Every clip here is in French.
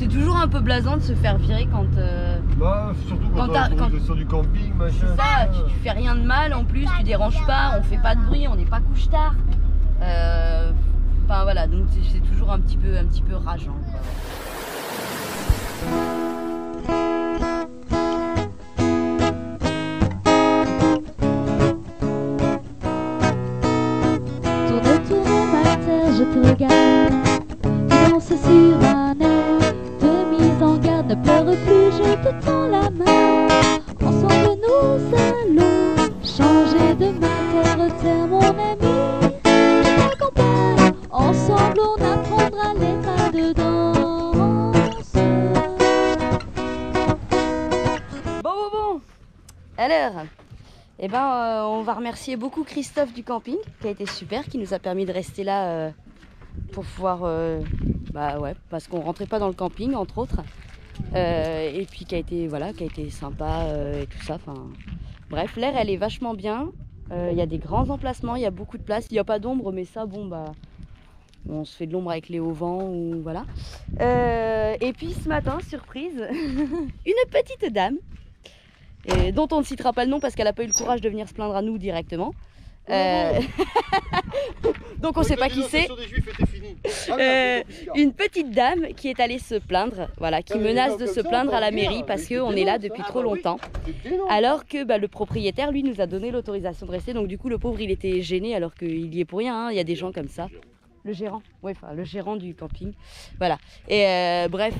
c'est toujours un peu blasant de se faire virer quand... Bah, surtout quand on est sur du camping, machin. C'est ça, tu fais rien de mal en plus, tu déranges pas, on fait pas de bruit, on n'est pas couche-tard. Enfin voilà, donc c'est toujours un petit peu rageant, quoi. Je te regarde, tu danses sur un air de mise en garde. Ne pleure plus, je te tends la main. Ensemble nous allons changer de main. Terre, mon ami, je t'accompagne. Ensemble on apprendra les pas de danse. Bon. Alors, eh ben, on va remercier beaucoup Christophe du camping, qui a été super, qui nous a permis de rester là pour pouvoir, parce qu'on rentrait pas dans le camping, entre autres, et puis qui a été sympa et tout ça. Enfin, bref, l'air elle est vachement bien. Il y a des grands emplacements, il y a beaucoup de place. Il n'y a pas d'ombre, mais ça, bon bah, on se fait de l'ombre avec les hauts vents ou voilà. Et puis ce matin, surprise, une petite dame. Et dont on ne citera pas le nom parce qu'elle n'a pas eu le courage de venir se plaindre à nous directement. Donc on ne sait pas qui c'est. Une petite dame qui est allée se plaindre, voilà, qui menace de se plaindre à la mairie parce qu'on est là depuis trop longtemps. Alors que le propriétaire, lui, nous a donné l'autorisation de rester. Donc du coup, le pauvre, il était gêné alors qu'il y est pour rien. Hein. Il y a des gens comme ça. Le gérant, le gérant du camping. Voilà. Et bref.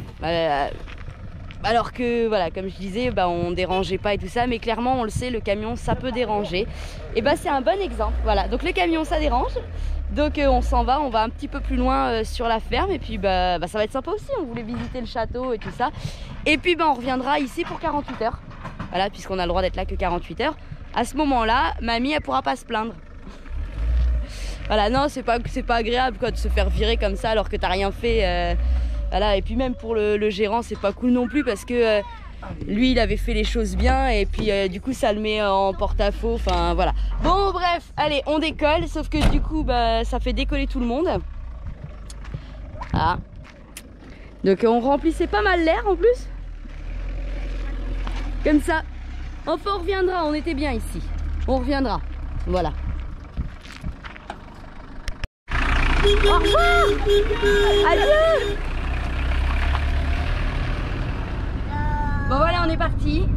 Alors que, voilà, comme je disais, on dérangeait pas et tout ça, mais clairement, on le sait, le camion, ça peut déranger. Et c'est un bon exemple, voilà. Donc le camion, ça dérange. Donc on s'en va, on va un petit peu plus loin sur la ferme. Et puis, ça va être sympa aussi, on voulait visiter le château et tout ça. Et puis, on reviendra ici pour 48 heures. Voilà, puisqu'on a le droit d'être là que 48 heures. À ce moment-là, mamie, elle pourra pas se plaindre. Voilà, non, c'est pas agréable, quoi, de se faire virer comme ça alors que t'as rien fait. Voilà, et puis même pour le gérant, c'est pas cool non plus parce que lui, il avait fait les choses bien et puis du coup, ça le met en porte-à-faux. Enfin, voilà. Bon, bref, allez, on décolle. Sauf que du coup, ça fait décoller tout le monde. Ah. Donc, on remplissait pas mal l'air en plus. Comme ça. Enfin, on reviendra. On était bien ici. On reviendra. Voilà. Au revoir. Adieu. Bon voilà, on est parti.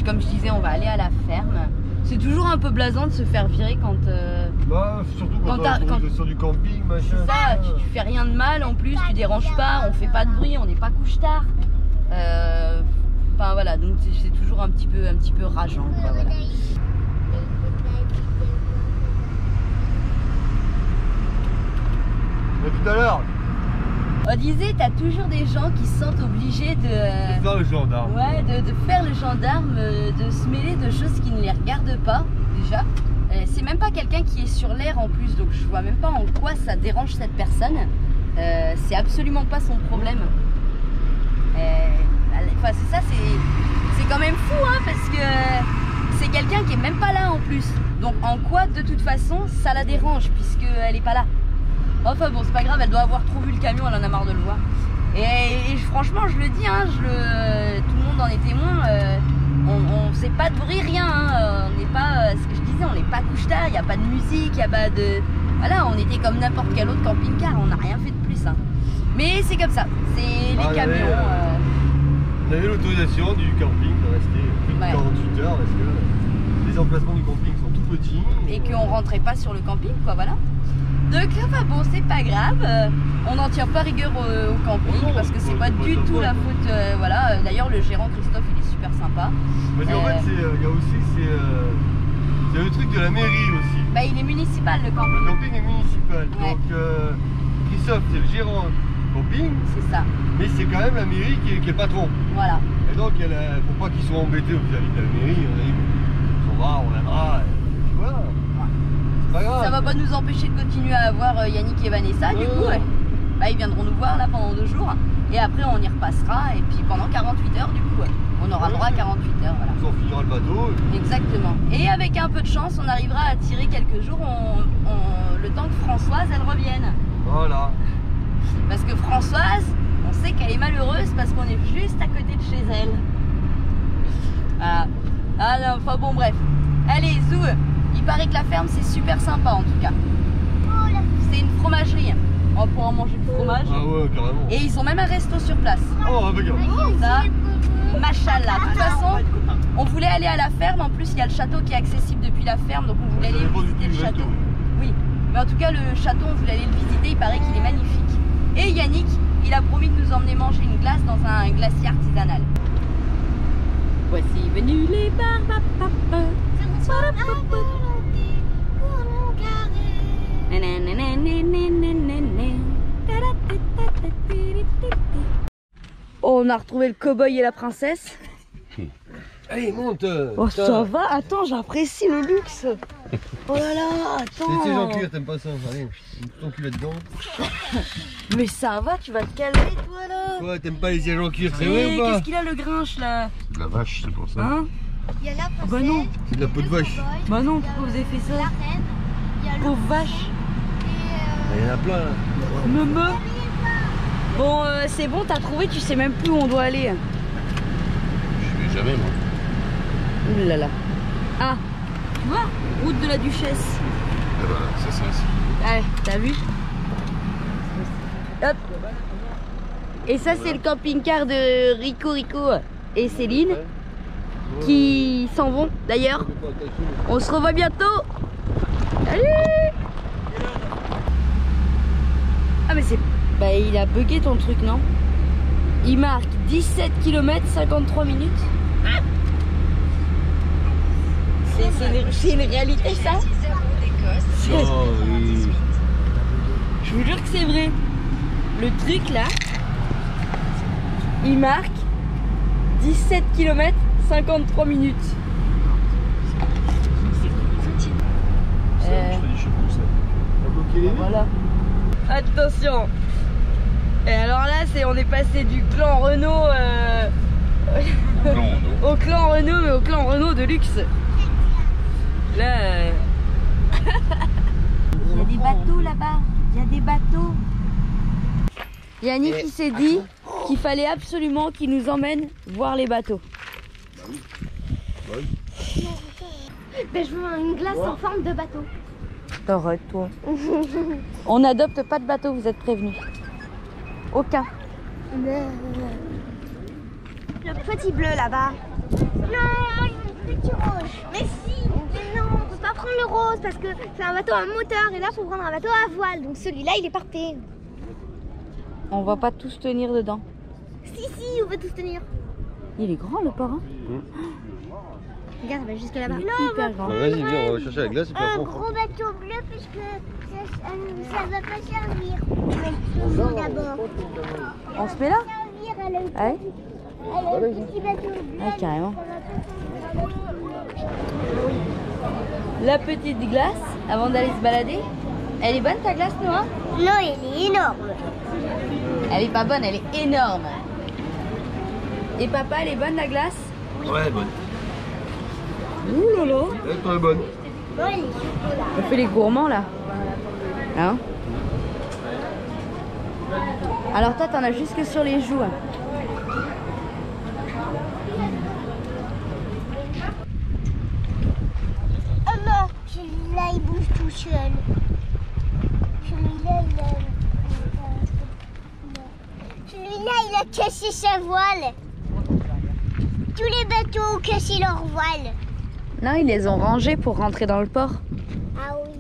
Comme je disais, on va aller à la ferme. C'est toujours un peu blasant de se faire virer quand... surtout quand on est sur du camping, machin. C'est ça, tu fais rien de mal en plus, tu déranges pas, on fait pas de bruit, on n'est pas couche-tard. Enfin voilà, donc c'est toujours un petit peu rageant, quoi, voilà. À tout à l'heure. On disait, t'as toujours des gens qui se sentent obligés de faire le gendarme. Ouais, de faire le gendarme, de se mêler de choses qui ne les regardent pas, déjà. C'est même pas quelqu'un qui est sur l'air en plus, donc je vois même pas en quoi ça dérange cette personne. C'est absolument pas son problème. Enfin, c'est ça, c'est quand même fou, hein, parce que c'est quelqu'un qui est même pas là en plus. Donc en quoi, de toute façon, ça la dérange, puisqu'elle est pas là. Enfin bon, c'est pas grave, elle doit avoir trop vu le camion, elle en a marre de le voir. Et franchement, je le dis, hein, tout le monde en est témoin, on faisait pas de bruit, rien. Hein, on n'est pas, ce que je disais, on n'est pas couche-tard, il n'y a pas de musique, il n'y a pas de... Voilà, on était comme n'importe quel autre camping-car, on n'a rien fait de plus. Hein. Mais c'est comme ça, c'est les camions. On avait l'autorisation du camping de rester plus de 48 heures parce que les emplacements du camping sont tout petits. Et qu'on rentrait pas sur le camping, quoi, voilà. Donc enfin bon, c'est pas grave, on n'en tient pas rigueur au camping parce que c'est pas du tout la faute, voilà. D'ailleurs le gérant Christophe, il est super sympa. Parce qu'en fait, il y a aussi, c'est le truc de la mairie aussi. Il est municipal le camping. Le camping est municipal, donc Christophe c'est le gérant camping. C'est ça. Mais c'est quand même la mairie qui est patron. Voilà. Et donc pour pas qu'ils soient embêtés vis-à-vis de la mairie, on a dit on va, on viendra, et voilà. Ça va pas nous empêcher de continuer à avoir Yannick et Vanessa, du coup, ils viendront nous voir là pendant 2 jours et après on y repassera et puis pendant 48 heures du coup, on aura le droit à 48 heures. Voilà. On finira le bateau. Exactement. Et avec un peu de chance, on arrivera à tirer quelques jours le temps que Françoise elle revienne. Voilà. Parce que Françoise, on sait qu'elle est malheureuse parce qu'on est juste à côté de chez elle. Voilà. Ah non, enfin bon, bref. Allez, Zou, il paraît que la ferme c'est super sympa en tout cas. C'est une fromagerie. On va pouvoir manger du fromage. Ah ouais, carrément. Et ils ont même un resto sur place. Oh, regarde. Ça, machallah. De toute façon, on voulait aller à la ferme. En plus, il y a le château qui est accessible depuis la ferme, donc on voulait aller visiter le château. Oui, mais en tout cas, le château, on voulait aller le visiter. Il paraît qu'il est magnifique. Et Yannick, il a promis de nous emmener manger une glace dans un glacier artisanal. Voici venus les barbapapas. Oh, on a retrouvé le cow-boy et la princesse. Allez, monte. Oh, ça va. Attends, j'apprécie le luxe. Oh là là, attends. C'est en cuir, t'aimes pas ça? Allez, ton cul là-dedans. Mais ça va, tu vas te calmer, toi là. Quoi, t'aimes pas les sièges en cuir, c'est vrai ou pas? Qu'est-ce qu'il a le grinche là? C'est de la vache, c'est pour ça. Hein? Il y a la princesse, bah non. C'est de la peau de vache. Bah non, pourquoi vous avez fait ça? la reine, il y a le Pauvre vache. Il y en a plein là. Me. Bon, c'est bon, t'as trouvé, tu sais même plus où on doit aller. Je vais jamais, moi. Ouh là là. Ah, tu vois, route de la Duchesse. Et voilà, c'est ça aussi. Ouais, t'as vu? Hop. Et ça, c'est le camping-car de Rico et Céline qui s'en vont d'ailleurs. On se revoit bientôt. Salut! Ah mais c'est... Bah il a bugué ton truc, non? Il marque 17 km 53 minutes. C'est une réalité ça? Oh, oui. Je vous jure que c'est vrai. Le truc là, il marque 17 km 53 minutes. Voilà. Attention. Et alors là, on est passé du clan Renault au clan Renault, mais au clan Renault de luxe. Là, il y a des bateaux là-bas. Il y a des bateaux. Yannick il s'est dit qu'il fallait absolument qu'il nous emmène voir les bateaux. Ben, je veux une glace en forme de bateau. T'arrêtes toi. On n'adopte pas de bateau, vous êtes prévenus. Aucun. Le petit bleu là-bas. Non, le petit rouge. Mais si, mais non, on peut pas prendre le rose parce que c'est un bateau à moteur et là faut prendre un bateau à voile. Donc celui-là il est parfait. On va pas tous tenir dedans. Si, on va tous tenir. Il est grand le port, hein? Regarde, va jusque là-bas. Hyper grand. Vas-y, viens, on va chercher la glace et puis Un après on gros bateau bleu puisque ça va pas servir. D'abord. On se met là? Servir à le Ouais. petit bateau bleu. Ouais, carrément. La petite glace, avant d'aller se balader. Elle est bonne ta glace, Noah? Non, elle est énorme. Elle est pas bonne, elle est énorme. Et papa, elle est bonne la glace? Ouais, bonne. Ouh là là. Elle est bonne. Bon, elle est chocolat. On fait les gourmands là. Hein? Alors toi, t'en as jusque sur les joues. Oh non, celui-là il bouge tout seul. Celui-là il a cassé sa voile. Tous les bateaux ont cassé leur voile. Non, ils les ont rangés pour rentrer dans le port. Ah oui.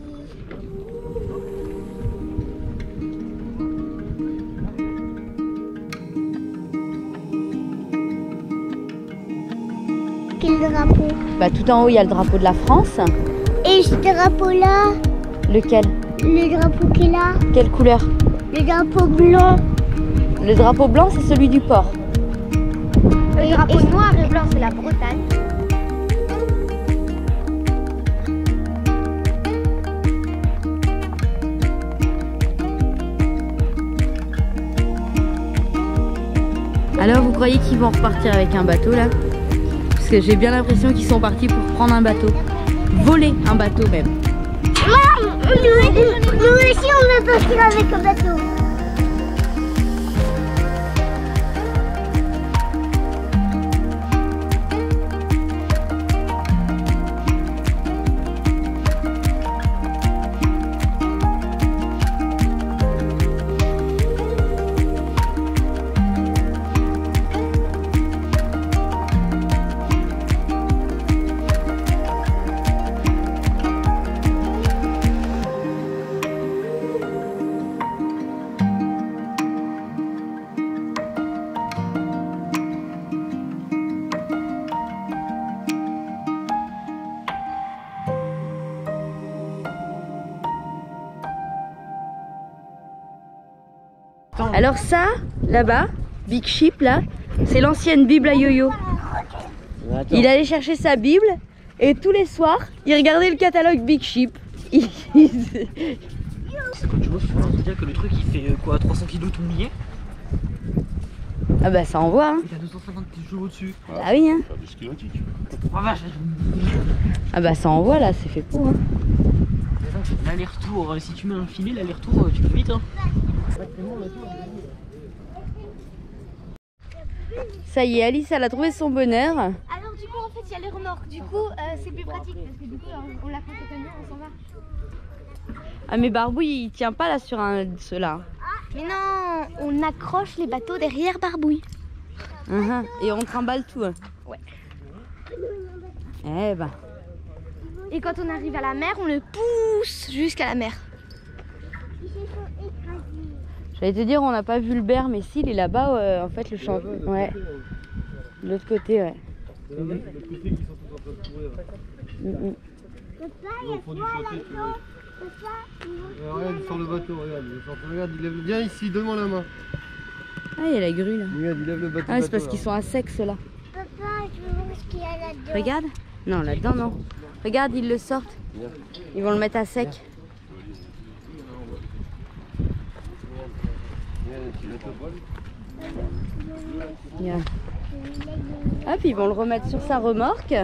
Quel drapeau? Bah tout en haut, il y a le drapeau de la France. Et ce drapeau-là? Lequel? Le drapeau qui est là? Quelle couleur? Le drapeau blanc. Le drapeau blanc, c'est celui du port. Le drapeau noir et blanc, c'est la Bretagne. Alors, vous croyez qu'ils vont repartir avec un bateau là? Parce que j'ai bien l'impression qu'ils sont partis pour prendre un bateau. Voler un bateau même. Nous aussi, on veut partir avec un bateau. Alors ça, là-bas, Big Ship, là, c'est l'ancienne Bible à Yo-Yo. Il allait chercher sa Bible et tous les soirs, il regardait le catalogue Big Ship. Quand tu vois sur un que le truc il fait quoi, 300 kg tout mouillé. Ah bah ça envoie, hein. Il a 250 kg au-dessus. Ah oui, hein. Oh vache. Ah bah ça envoie là, c'est fait pour, hein. L'aller-retour, si tu mets un filet, l'aller-retour, tu peux vite, hein. Ça y est, Alice, elle a trouvé son bonheur. Alors du coup, en fait, il y a les remorques. Du coup, c'est plus pratique parce que du coup, on l'accroche au camion, on s'en va. Ah mais Barbouille, il tient pas là sur ceux-là. Mais non, on accroche les bateaux derrière Barbouille. Et on trimballe tout. Hein. Ouais. Eh ben. Et quand on arrive à la mer, on le pousse jusqu'à la mer. J'allais te dire, on n'a pas vu le berre, mais si, il est là-bas, en fait, le champ. Ouais. De l'autre côté, ouais. De l'autre côté qui sont tous en train de courir. Au fond du chantier, tu vois. Regarde, il sort le bateau, regarde. Regarde, il lève. Viens ici, donne-moi la main. Ah, il y a la grue là. Regarde, il lève le bateau. Ah, c'est parce qu'ils sont à sec ceux-là. Papa, je veux voir ce qu'il y a là-dedans. Regarde. Non, là-dedans, non. Regarde, ils le sortent. Ils vont le mettre à sec. Bien. Hop, ils vont le remettre sur sa remorque.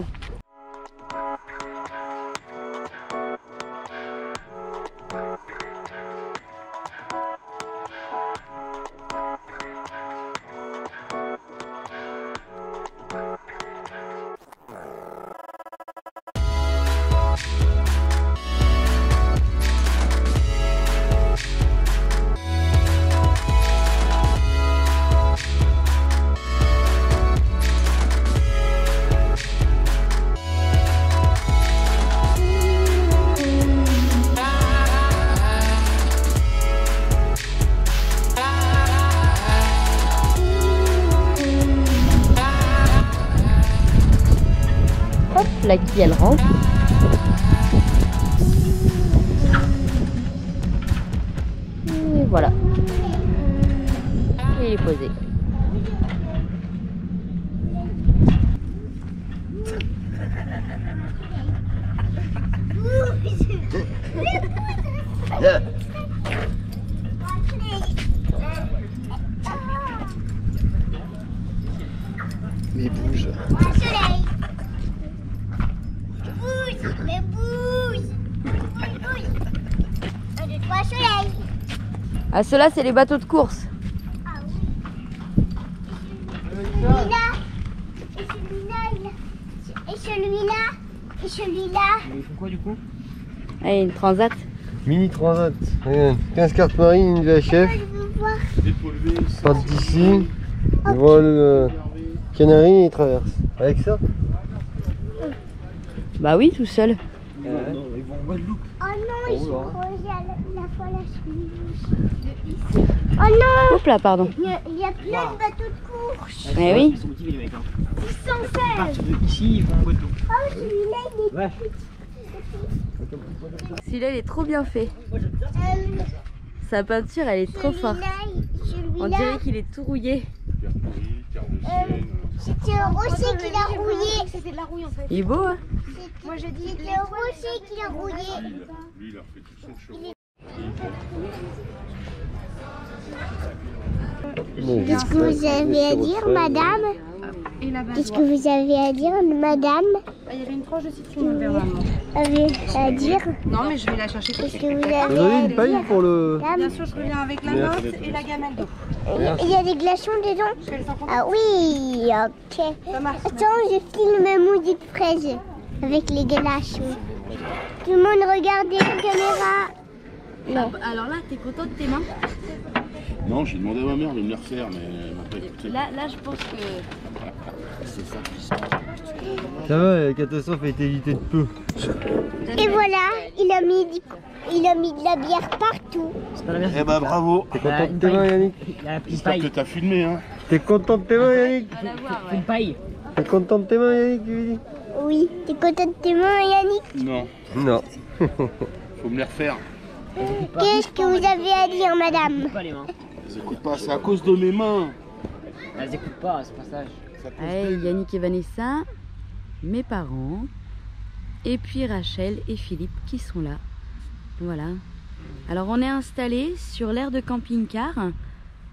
La quille elle rentre. Et voilà. Et il est posé. Mais bouge. Ah, ceux-là, c'est les bateaux de course. Ah oui. Celui-là. Et celui-là. Et celui-là. Ils font quoi du coup? Allez, une transat. Mini transat. Regarde, 15 cartes marines, une VHF. Je veux voir. Partent d'ici. Ils volent Canaries et ils traversent. Avec ça? Bah oui, tout seul. Ils vont en Guadeloupe. Oh non, ils sont croisés à la fois la suite. Oh non. Hop là, pardon. Il y a plein de bateaux de course. Eh oui. Ils sont motivés les mecs. Hein. 616. À partir de ici, ils vont en Guadeloupe. Oh, celui-là, il est... Ouais. Celui-là, il est trop bien fait. Sa peinture, elle est trop forte. On dirait qu'il est tout rouillé. C'était un rocher qui l'a rouillé. C'était de la rouille en fait. Il est beau, hein? Moi je dis c'était un rocher qui l'a rouillé. Lui, il a refait tout son chemin. Qu'est-ce que vous avez à dire, madame? Qu'est-ce que vous avez à dire, madame? Il y avait une tranche de citron vers maman. Avez à dire? Non, mais je vais la chercher. Qu'est-ce que vous Vous avez avez à une paille pour le... Bien sûr, je reviens avec la menthe et la gamelle d'eau. Il y a des glaçons dedans? Ah oui, ok. Attends, je filme Moody de fraise avec les glaçons. Tout le monde regardez la caméra. Non. Alors là, t'es content de tes mains? Non, j'ai demandé à ma mère de me les refaire, mais elle m'a pas écouté. Là, je pense que... C'est ça. Ça va, la catastrophe a été évitée de peu. Et voilà, il a mis de la bière partout. C'est pas la merde. Eh bah bravo. T'es content de tes mains, Yannick? Il a la petite J'espère que paille. t'as filmé, hein. T'es content de tes mains, Yannick? Rien à voir, Une paille. T'es content de tes mains, Yannick, tu lui dis? Oui, t'es content de tes mains, Yannick? Non, Non. faut me les refaire. Qu'est-ce que vous avez à dire, madame? Pas les mains. Elles écoutent pas, c'est à cause de mes mains. Elles écoutent pas à ce passage. Allez, Yannick et Vanessa, mes parents, et puis Rachel et Philippe qui sont là. Voilà. Alors on est installé sur l'aire de camping-car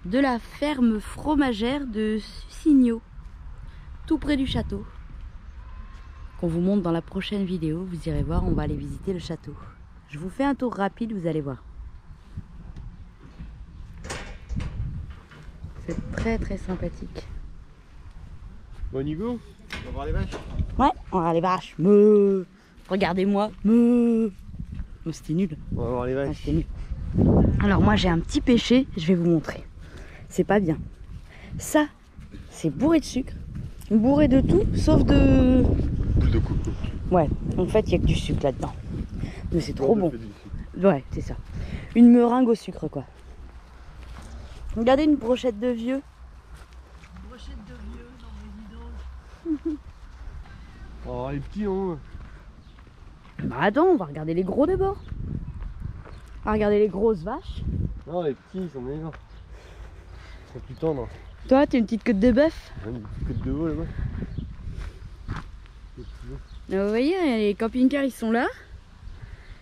de la ferme fromagère de Signaux, tout près du château. Qu'on vous montre dans la prochaine vidéo, vous irez voir, on va aller visiter le château. Je vous fais un tour rapide, vous allez voir. C'est très très sympathique. Bon, Nigo, on va voir les vaches. Ouais, on va voir les vaches. Meuh. Regardez-moi. Meuh. Oh, c'était nul. On va voir les vaches. Ah, c'était nul. Alors moi j'ai un petit péché, je vais vous montrer. C'est pas bien. Ça, c'est bourré de sucre, bourré de tout, sauf de... Boule de coco. Ouais, en fait il n'y a que du sucre là-dedans. Mais c'est trop bon. Ouais, c'est ça. Une meringue au sucre quoi. Regardez une brochette de vieux. Brochette de vieux dans mes vidanges. On va voir les petits, hein. Bah attends, on va regarder les gros d'abord. On va regarder les grosses vaches. Non, les petits, ils sont meilleurs. Ils sont plus tendres. Toi, t'as une petite queue de bœuf. Une petite queue de veau là-bas. Vous voyez, les camping-cars ils sont là.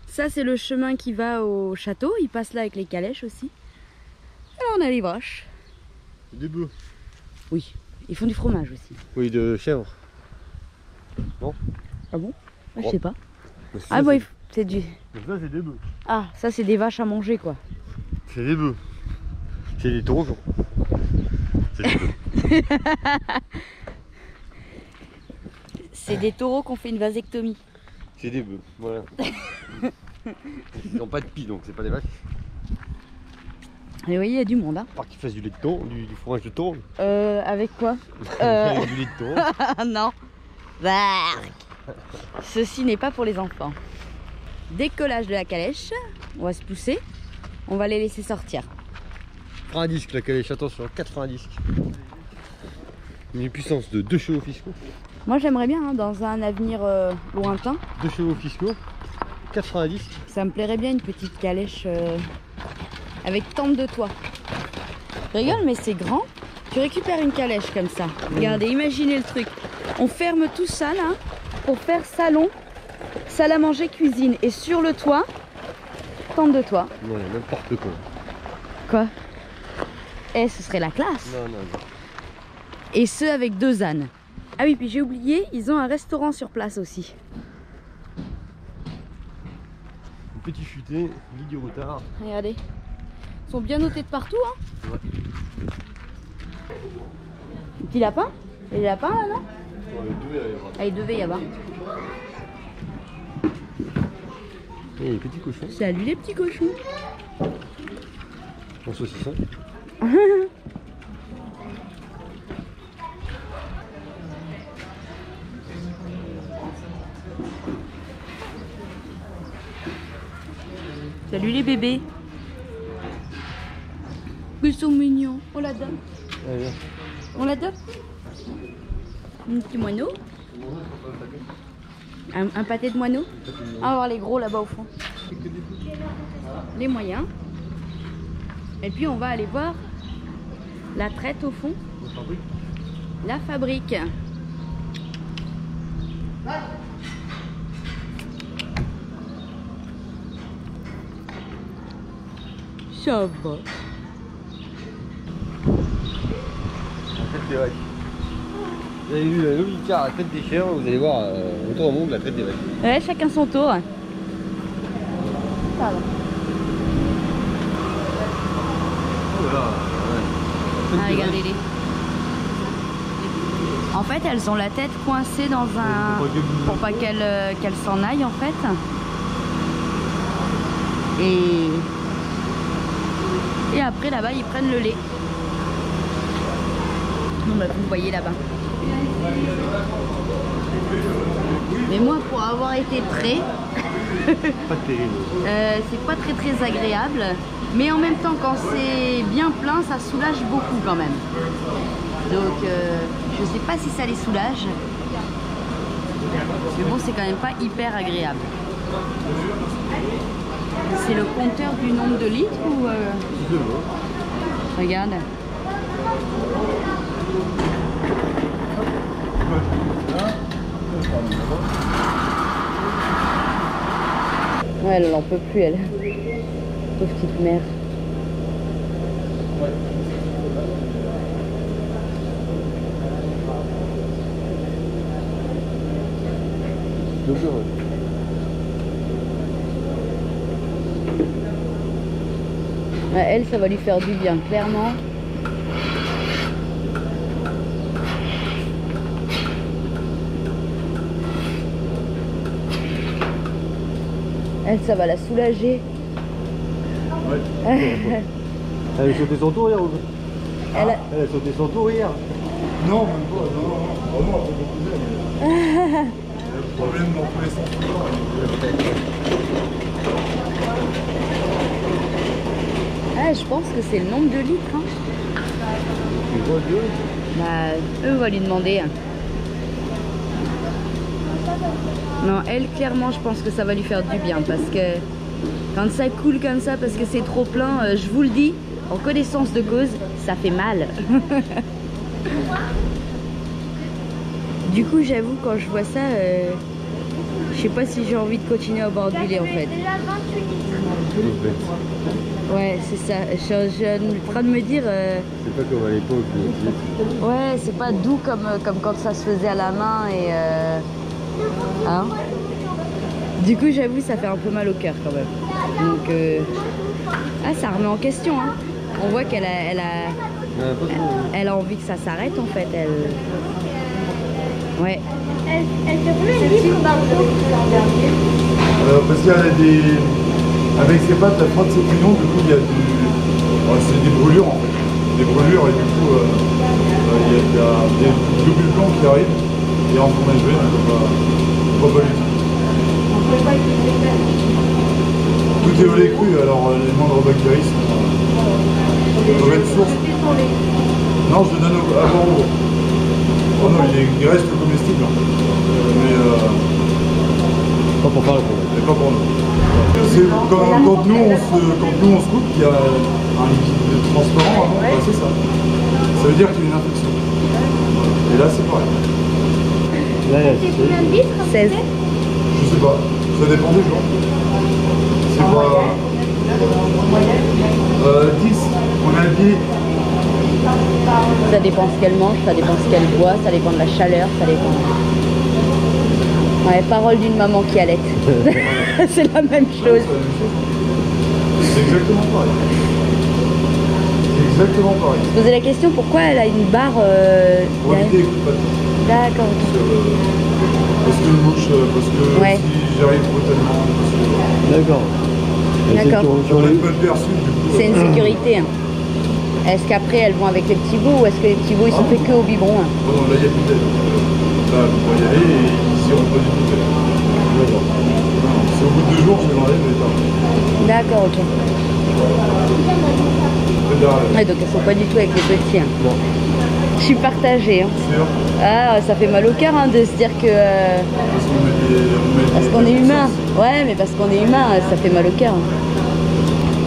Ça c'est le chemin qui va au château. Il passe là avec les calèches aussi. Et là on a les vaches. Des bœufs. Oui, ils font du fromage aussi. Oui, de chèvre. Non. Ah bon? Je sais pas. Ça, Ah bon, c'est du... ça c'est des bœufs. Ah, ça c'est des vaches à manger quoi. C'est des bœufs. C'est des taureaux. C'est des bœufs. C'est des taureaux qu'on fait une vasectomie. C'est des bœufs, voilà. Ils n'ont pas de pie, donc c'est pas des vaches. Et vous voyez, il y a du monde. Hein. À part qu'ils fassent du lait de taureau, du fromage de taureau. Avec quoi Avec du lait de taureau. Non. Bark. Ceci n'est pas pour les enfants. Décollage de la calèche. On va se pousser. On va les laisser sortir. 4 disques, la calèche, attention, 4 disques. Une puissance de 2 chevaux fiscaux. Moi j'aimerais bien, hein, dans un avenir lointain. 2 chevaux fiscaux, 4 disques. Ça me plairait bien une petite calèche avec tente de toit. Je rigole, mais c'est grand. Tu récupères une calèche comme ça. Regardez, imaginez le truc. On ferme tout ça là pour faire salon, salle à manger, cuisine. Et sur le toit, tente de toit. Non, n'importe quoi. Quoi? Eh, ce serait la classe. Non, non, non. Et ce avec 2 ânes. Ah oui, puis j'ai oublié, ils ont un restaurant sur place aussi. Un petit futé, lit du retard. Regardez. Ils sont bien notés de partout. Hein. Ouais. Un petit lapin? Il y a des lapins là, non? Ouais, il devait y avoir. Et les petits cochons. Salut les petits cochons. En saucisson. Salut les bébés. Ils sont mignons. On l'adopte. Allez, viens. On l'adopte. Un petit moineau. Un pâté de moineau. On va voir les gros là-bas au fond. Les moyens. Et puis on va aller voir la traite au fond. La fabrique. Ça va. La traite des vaches. Vous avez vu le Car, la traite des chèvres, vous allez voir autour au monde la traite des vaches. Ouais, chacun son tour. Ça va. Voilà. Ah, regardez-les. En fait, elles ont la tête coincée dans un... pour pas qu'elles s'en aillent en fait. Et après là-bas, ils prennent le lait. Non, bah, vous voyez là-bas. Mais moi, pour avoir été près, Pas terrible. c'est pas très agréable. Mais en même temps, quand c'est bien plein, ça soulage beaucoup quand même. Donc, je sais pas si ça les soulage. Mais bon, c'est quand même pas hyper agréable. C'est le compteur du nombre de litres ou Regarde. Ouais, elle en peut plus, elle. Pauvre petite mère. Ouais, elle, ça va lui faire du bien, clairement. Elle, ça va la soulager. Ouais. Elle a sauté son tour hier ou Elle a... Elle a sauté son tour hier. Non, même pas, non. Vraiment, elle fait beaucoup le problème dans tous les sens. Ah, je pense que c'est le nombre de litres. Hein. Tu vois Dieu? Bah, eux, on va lui demander. Non, elle, clairement, je pense que ça va lui faire du bien parce que quand ça coule comme ça, parce que c'est trop plein, je vous le dis, en connaissance de cause, ça fait mal. Du coup, j'avoue, quand je vois ça, je sais pas si j'ai envie de continuer à boire du lait en fait. Ouais, c'est ça. Je suis en train de me dire... C'est pas comme à l'époque. Ouais, c'est pas doux comme quand ça se faisait à la main et... Hein? Du coup, j'avoue, ça fait un peu mal au cœur quand même. Donc, ah, ça remet en question. Hein. On voit qu'elle elle a envie que ça s'arrête en fait. Elle... Ouais. Elle te fait le livre parce qu'il y a des... Avec ses pattes, elle frotte ses pignons, du coup il y a du... c'est des brûlures en fait. Des brûlures et du coup il y a des globules blancs qui arrivent et en fromage jaune, on ne peut pas l'utiliser. Tout est au lait cru, alors les moindres bactéries sont mauvaise source. Non, je le donne avant au... Oh non, il reste comestible. Mais pas pour faire le problème. Mais pas pour nous. Quand nous on se coupe, il y a un liquide transparent avant, ouais. C'est ça. Ça veut dire qu'il y a une infection. Et là c'est pareil. Là, c'est combien de litres? 16. Je sais pas, ça dépend des jours. C'est pas... 10, on a dit. Ça dépend ce qu'elle mange, ça dépend ce qu'elle boit, ça dépend de la chaleur, ça dépend... Ouais, parole d'une maman qui allait. C'est la même chose. C'est exactement pareil. C'est exactement pareil. Je posais la question pourquoi elle a une barre... Pour éviter pas de... D'accord. Parce que le mouche, parce que ouais. Si j'arrive brutalement... D'accord. D'accord. C'est une sécurité. Hein. Est-ce qu'après elles vont avec les petits veaux ou est-ce que les petits veaux ils sont faits que au biberon? Hein? Oh non, là il y a plus d'aide. Là vous pouvez y aller et ici on peut pas du tout d'aide. D'accord. C'est au bout de 2 jours, je l'enlève et t'as. D'accord, ok. Ouais, donc elles sont pas du tout avec les petits. Hein. Non. Je suis partagée. Hein. Sûr. Ah, ça fait mal au cœur hein, de se dire que... Parce qu'on est humain. Ouais, mais parce qu'on est humain, ça fait mal au cœur. Hein.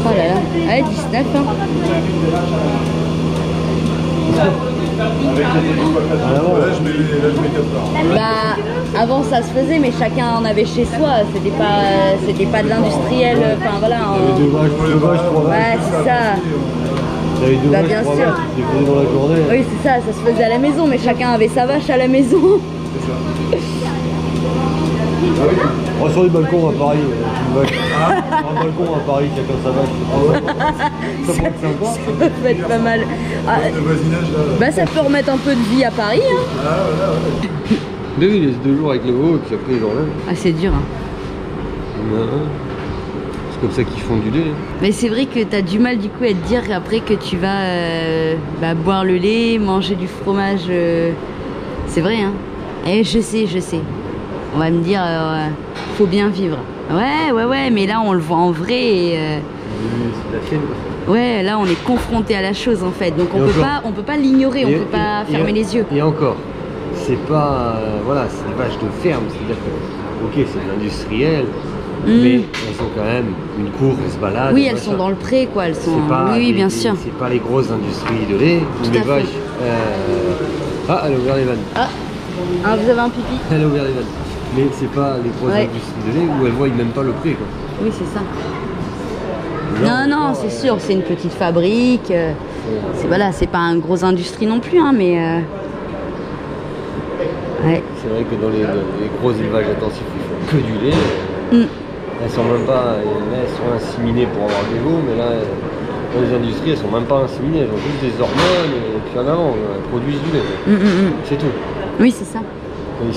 Oh là là. Ouais, 19 hein. Là, je mets 4 parts. Bah, avant ça se faisait, mais chacun en avait chez soi. C'était pas de l'industriel. Enfin voilà. Ouais, c'est ça. Bah, bien sûr. Oui, c'est ça. Ça se faisait à la maison, mais chacun avait sa vache à la maison. C'est ça. Oh, sur les balcons à Paris, sur un balcon à Paris, chacun sa vache. Ça pourrait être sympa. Ça peut être pas mal. Ah, le voisinage là. Bah ça peut remettre un peu de vie à Paris. Hein. Ah voilà, ouais. Mais oui, il laisse 2 jours avec le veau et puis après ils l'enlèvent. Ah c'est dur. Hein. C'est comme ça qu'ils font du lait. Mais c'est vrai que t'as du mal du coup à te dire après que tu vas boire le lait, manger du fromage. C'est vrai hein. Et je sais. On va me dire, faut bien vivre. Ouais, mais là on le voit en vrai et... C'est la chaîne. Ouais, là on est confronté à la chose en fait, donc on peut pas l'ignorer, on peut pas fermer les yeux. Et encore, c'est pas, voilà, c'est des vaches de ferme, c'est-à-dire que, ok, c'est de l'industriel, mais elles ont quand même une cour, elles se baladent. Oui, elles sont dans le pré, quoi. Elles sont. Oui, bien sûr. C'est pas les grosses industries de lait où les vaches. Ah, elle a ouvert les vannes. Ah, vous avez un pipi. Elle a ouvert les vannes. Mais c'est pas les grosses industries de lait où elles voient même pas le pré, quoi. Oui, c'est ça. Non, non, c'est sûr, c'est une petite fabrique. Voilà, c'est pas une grosse industrie non plus, hein, mais. Ouais. C'est vrai que dans les gros élevages intensifs, ils font que du lait. Elles sont même pas, elles sont inséminées pour avoir des veaux, mais là, dans les industries, elles sont même pas inséminées, elles ont juste des hormones et puis en avant, elles produisent du lait. C'est tout. Oui, c'est ça.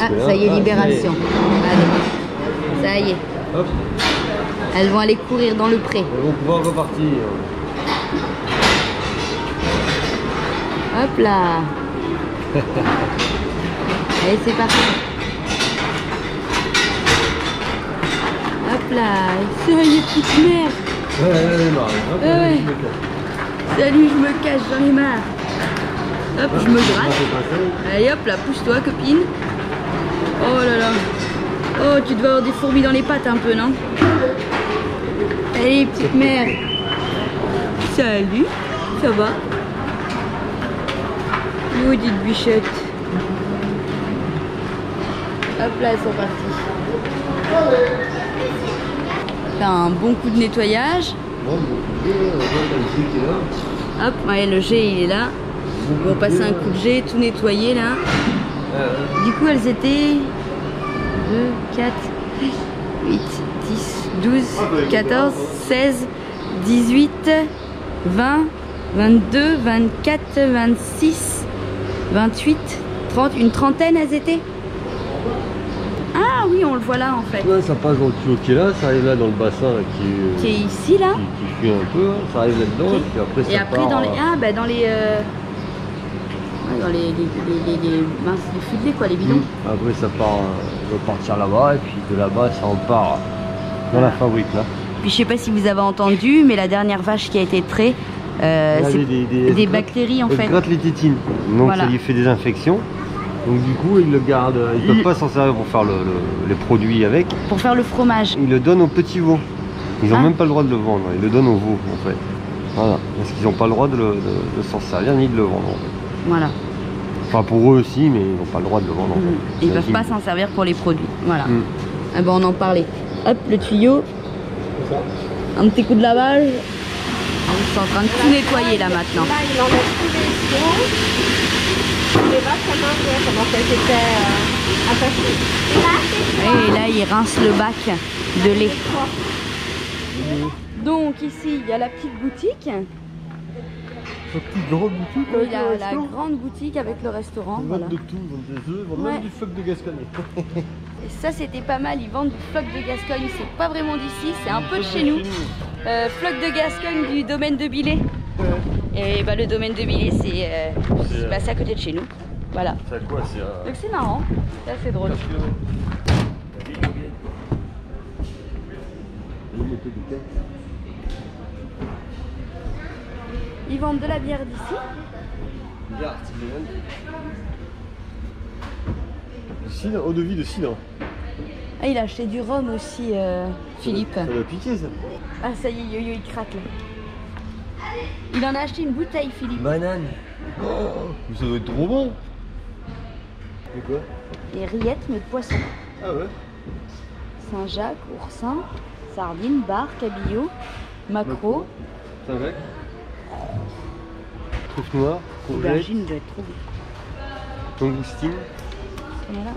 Ah, ça y est, libération. Allez, ça y est. Hop. Elles vont aller courir dans le pré. Elles vont pouvoir repartir. Hop là. Allez, c'est parti. Hop là. Ça y est, petite mère. Ouais. Salut, je me cache, j'en ai marre. Hop, je me gratte. Allez, hop là, pousse-toi, copine. Oh là là. Oh, tu dois avoir des fourmis dans les pattes un peu, non? Allez, petite mère. Salut, ça va? Maudite bichette. Hop là, elles sont parties. Faire un bon coup de nettoyage. Hop, ouais, le jet il est là. Ils vont passer un coup de jet, tout nettoyer là. Du coup, elles étaient 2, 4, 8, 10, 12, 14, 16, 18, 20, 22, 24, 26, 28, 30, une trentaine elles étaient. Ah oui, on le voit là en fait. Ouais, ça passe dans le tuyau qui est là, ça arrive là dans le bassin là, qui est ici là. Qui fuit un peu, ça arrive là-dedans et puis après ça et après part, dans les dans les dans les minces, les fûts de lait quoi, les bidons. Après ça part, va partir là-bas et puis de là-bas ça repart dans la fabrique là. Puis je sais pas si vous avez entendu, mais la dernière vache qui a été traitée, c'est des bactéries en fait. Elle gratte les tétines, donc voilà. Ça lui fait des infections. Donc du coup ils le gardent, ils peuvent pas s'en servir pour faire les produits avec. Pour faire le fromage. Ils le donnent aux petits veaux. Ils n'ont même pas le droit de le vendre, ils le donnent aux veaux en fait. Voilà, parce qu'ils n'ont pas le droit de s'en servir ni de le vendre en fait. Voilà. Enfin pour eux aussi, mais ils n'ont pas le droit de le vendre. En fait. Ils ne peuvent pas s'en servir pour les produits. Voilà. Ah ben on en parlait. Hop, le tuyau. Un petit coup de lavage. Ils sont en train de tout nettoyer là maintenant. Là, il enlève tous les os. Les vaches, ça mangeait comment elles étaient attachées. Et là, ils rincent le bac de lait. Donc ici, il y a la petite boutique. La petite grande boutique avec le resto. La grande boutique avec le restaurant. Ils vendent de tout, ils vendent des œufs, ils vendent même du phoque de Gascogne. Et ça c'était pas mal, ils vendent du phoque de Gascogne, c'est pas vraiment d'ici, c'est un peu de chez nous. Phoque de Gascogne du domaine de Billet. Et bah le domaine de Billet c'est à côté de chez nous. Voilà. C'est quoi? Donc c'est marrant, c'est assez drôle. Ils vendent de la bière d'ici. Bière artisanale. Du cidre, eau de vie de cidre. Ah, il a acheté du rhum aussi, Philippe. Ça va piquer ça. Ah, ça y est, Yo-Yo il craque là. Il en a acheté une bouteille, Philippe. Banane. Oh, mais ça doit être trop bon. C'est quoi? Des rillettes, mais de poisson. Ah ouais. Saint-Jacques, oursin, sardines, bar, cabillaud, maquereau. Saint-Jacques. Truffe noire, courgette. Aubergine doit être trop bon. Langoustine. Voilà.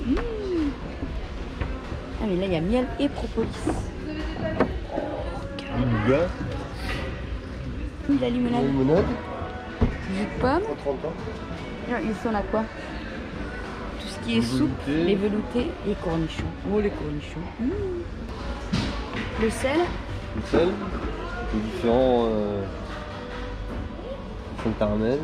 Ah mais là il y a miel et propolis. Du nougat. La limonade. La limonade. Jus de pomme. 30 ans. Ils sont là quoi? Tout ce qui est soupe, les veloutés, les cornichons. Oh les cornichons. Le sel. Le sel. Les différents fonds de caramel.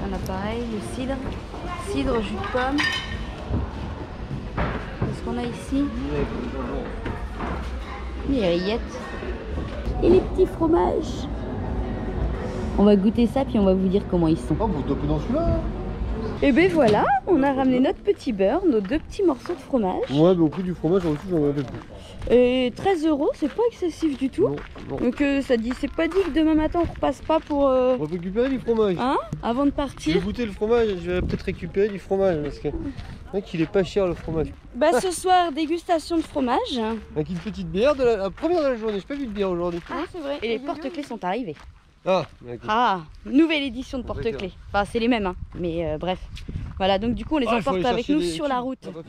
Un appareil, le cidre. Cidre, jus de pomme. Qu'est-ce qu'on a ici? Les rillettes. Et les petits fromages. On va goûter ça puis on va vous dire comment ils sont. Oh, vous topez dans celui-là. Et ben voilà, on a ramené notre petit beurre, nos 2 petits morceaux de fromage. Ouais, mais au prix du fromage, en dessous, j'en ai un peu plus. Et 13 €, c'est pas excessif du tout. Non, non. Donc ça dit, c'est pas dit que demain matin on repasse pas pour... On va récupérer du fromage. Hein, avant de Je partir. vais goûter le fromage, je vais peut-être récupérer du fromage parce que mec, il est pas cher le fromage. Bah ce soir, dégustation de fromage. Avec une petite bière, la première de la journée, j'ai pas vu de bière aujourd'hui. Ah c'est vrai. Et les porte-clés sont arrivés. Ah, d'accord. Ah, nouvelle édition de porte-clés. Enfin c'est les mêmes hein, mais bref. Voilà, donc du coup on les emporte avec nous sur la route. Ah, bah,